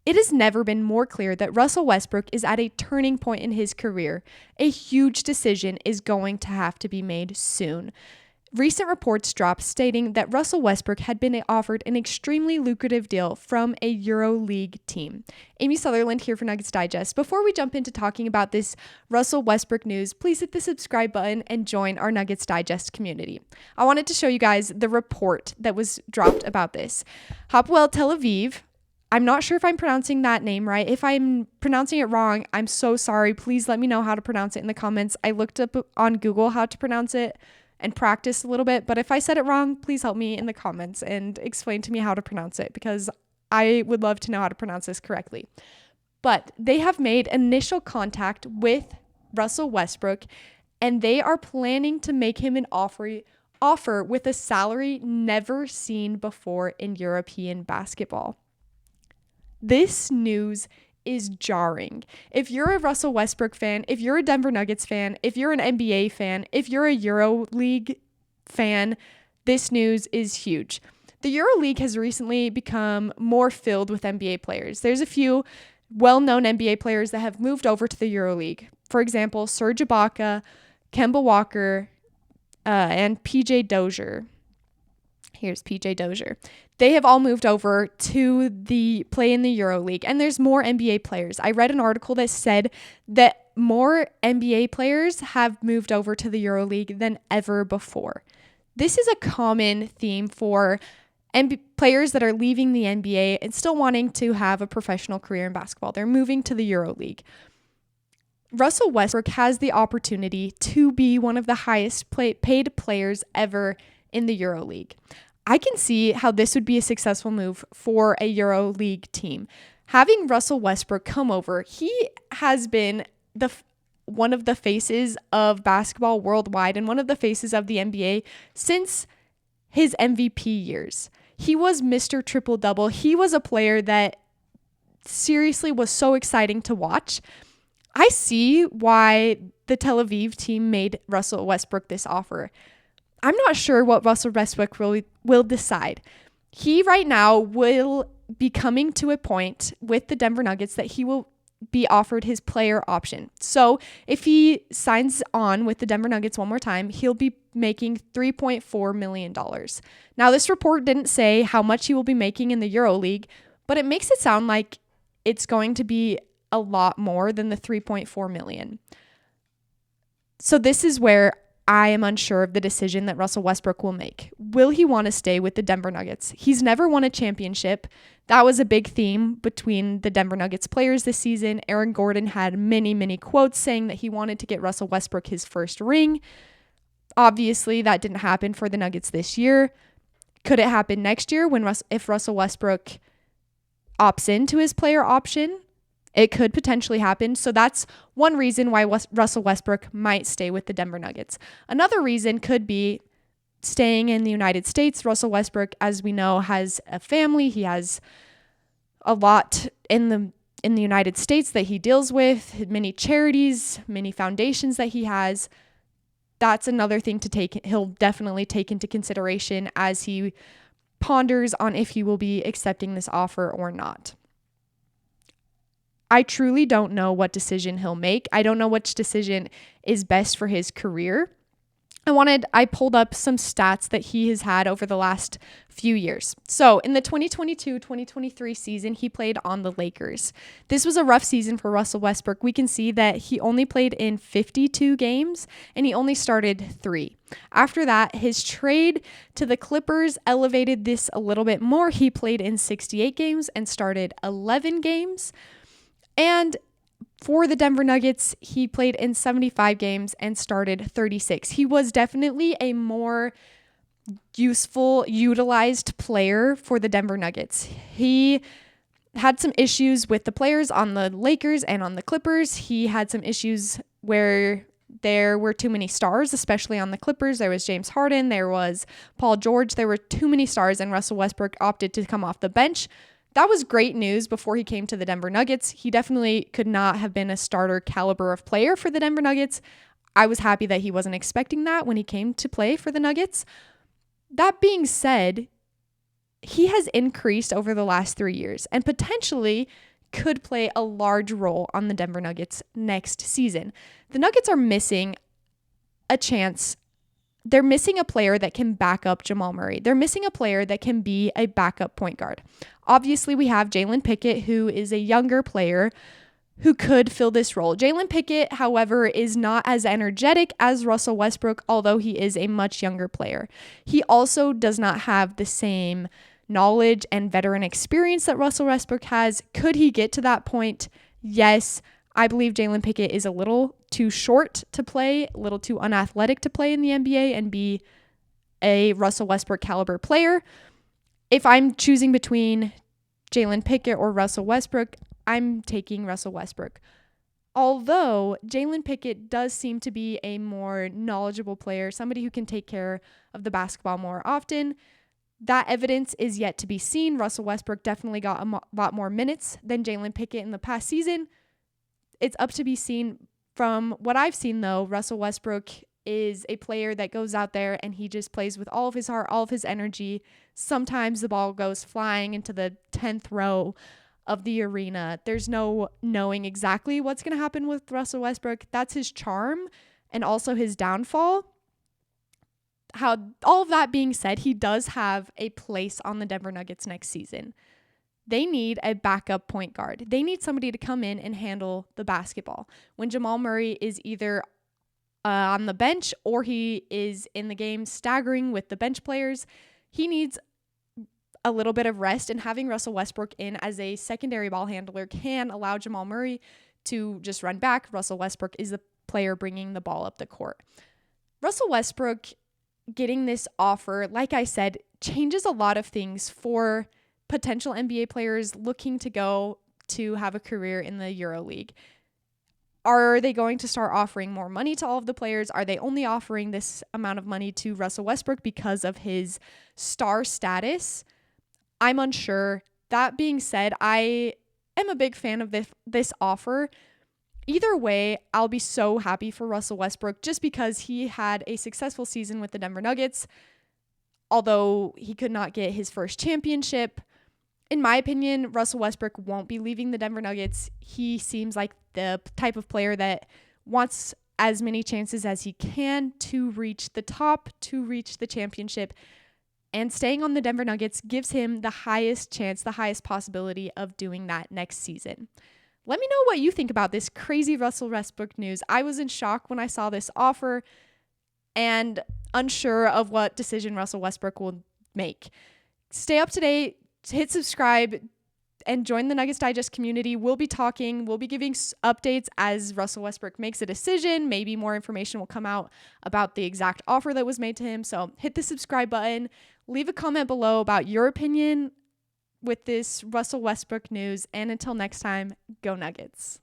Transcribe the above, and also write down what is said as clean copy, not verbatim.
It has never been more clear that Russell Westbrook is at a turning point in his career. A huge decision is going to have to be made soon. Recent reports dropped stating that Russell Westbrook had been offered an extremely lucrative deal from a EuroLeague team. Amy Sutherland here for Nuggets Digest. Before we jump into talking about this Russell Westbrook news, please hit the subscribe button and join our Nuggets Digest community. I wanted to show you guys the report that was dropped about this. Hapoel Tel Aviv, I'm not sure if I'm pronouncing that name right. If I'm pronouncing it wrong, I'm so sorry. Please let me know how to pronounce it in the comments. I looked up on Google how to pronounce it and practice a little bit, but if I said it wrong, please help me in the comments and explain to me how to pronounce it, because I would love to know how to pronounce this correctly. But they have made initial contact with Russell Westbrook, and they are planning to make him an offer with a salary never seen before in European basketball. This news is jarring. If you're a Russell Westbrook fan, if you're a Denver Nuggets fan, if you're an NBA fan, if you're a EuroLeague fan, this news is huge. The EuroLeague has recently become more filled with NBA players. There's a few well-known NBA players that have moved over to the EuroLeague. For example, Serge Ibaka, Kemba Walker, and PJ Dozier. Here's PJ Dozier. They have all moved over to the play in the EuroLeague, and there's more NBA players. I read an article that said that more NBA players have moved over to the EuroLeague than ever before. This is a common theme for players that are leaving the NBA and still wanting to have a professional career in basketball. They're moving to the EuroLeague. Russell Westbrook has the opportunity to be one of the highest paid players ever in the EuroLeague. I can see how this would be a successful move for a EuroLeague team. Having Russell Westbrook come over, he has been one of the faces of basketball worldwide and one of the faces of the NBA since his MVP years. He was Mr. Triple-Double. He was a player that seriously was so exciting to watch. I see why the Tel Aviv team made Russell Westbrook this offer. I'm not sure what Russell Westbrook will decide. He right now will be coming to a point with the Denver Nuggets that he will be offered his player option. So if he signs on with the Denver Nuggets one more time, he'll be making $3.4 million. Now, this report didn't say how much he will be making in the EuroLeague, but it makes it sound like it's going to be a lot more than the $3.4 million. So this is where I am unsure of the decision that Russell Westbrook will make. Will he want to stay with the Denver Nuggets? He's never won a championship. That was a big theme between the Denver Nuggets players this season. Aaron Gordon had many, many quotes saying that he wanted to get Russell Westbrook his first ring. Obviously, that didn't happen for the Nuggets this year. Could it happen next year if Russell Westbrook opts into his player option? It could potentially happen. So that's one reason why Russell Westbrook might stay with the Denver Nuggets. Another reason could be staying in the United States. Russell Westbrook, as we know, has a family. He has a lot in the United States that he deals with, many charities, many foundations that he has. That's another thing he'll definitely take into consideration as he ponders on if he will be accepting this offer or not. I truly don't know what decision he'll make. I don't know which decision is best for his career. I pulled up some stats that he has had over the last few years. So in the 2022-2023 season, he played on the Lakers. This was a rough season for Russell Westbrook. We can see that he only played in 52 games and he only started 3. After that, his trade to the Clippers elevated this a little bit more. He played in 68 games and started 11 games. And for the Denver Nuggets, he played in 75 games and started 36. He was definitely a more utilized player for the Denver Nuggets. He had some issues with the players on the Lakers and on the Clippers. He had some issues where there were too many stars, especially on the Clippers. There was James Harden, there was Paul George. There were too many stars, and Russell Westbrook opted to come off the bench. That was great news before he came to the Denver Nuggets. He definitely could not have been a starter caliber of player for the Denver Nuggets. I was happy that he wasn't expecting that when he came to play for the Nuggets. That being said, he has increased over the last 3 years, and potentially could play a large role on the Denver Nuggets next season. The Nuggets are missing a chance. They're missing a player that can back up Jamal Murray. They're missing a player that can be a backup point guard. Obviously, we have Jalen Pickett, who is a younger player who could fill this role. Jalen Pickett, however, is not as energetic as Russell Westbrook, although he is a much younger player. He also does not have the same knowledge and veteran experience that Russell Westbrook has. Could he get to that point? Yes. I believe Jalen Pickett is a little too short to play, a little too unathletic to play in the NBA and be a Russell Westbrook caliber player. If I'm choosing between Jalen Pickett or Russell Westbrook, I'm taking Russell Westbrook. Although Jalen Pickett does seem to be a more knowledgeable player, somebody who can take care of the basketball more often, that evidence is yet to be seen. Russell Westbrook definitely got a lot more minutes than Jalen Pickett in the past season. It's up to be seen. From what I've seen, though, Russell Westbrook is a player that goes out there and he just plays with all of his heart, all of his energy. Sometimes the ball goes flying into the 10th row of the arena. There's no knowing exactly what's going to happen with Russell Westbrook. That's his charm and also his downfall. All of that being said, he does have a place on the Denver Nuggets next season. They need a backup point guard. They need somebody to come in and handle the basketball. When Jamal Murray is either on the bench or he is in the game staggering with the bench players, he needs a little bit of rest, and having Russell Westbrook in as a secondary ball handler can allow Jamal Murray to just run back. Russell Westbrook is the player bringing the ball up the court. Russell Westbrook getting this offer, like I said, changes a lot of things for potential NBA players looking to go to have a career in the EuroLeague. Are they going to start offering more money to all of the players? Are they only offering this amount of money to Russell Westbrook because of his star status? I'm unsure. That being said, I am a big fan of this offer. Either way, I'll be so happy for Russell Westbrook just because he had a successful season with the Denver Nuggets. Although he could not get his first championship, in my opinion, Russell Westbrook won't be leaving the Denver Nuggets. He seems like the type of player that wants as many chances as he can to reach the top, to reach the championship. And staying on the Denver Nuggets gives him the highest chance, the highest possibility of doing that next season. Let me know what you think about this crazy Russell Westbrook news. I was in shock when I saw this offer and unsure of what decision Russell Westbrook will make. Stay up to date, hit subscribe, and join the Nuggets Digest community. We'll be giving updates as Russell Westbrook makes a decision. Maybe more information will come out about the exact offer that was made to him. So hit the subscribe button. Leave a comment below about your opinion with this Russell Westbrook news. And until next time, go Nuggets.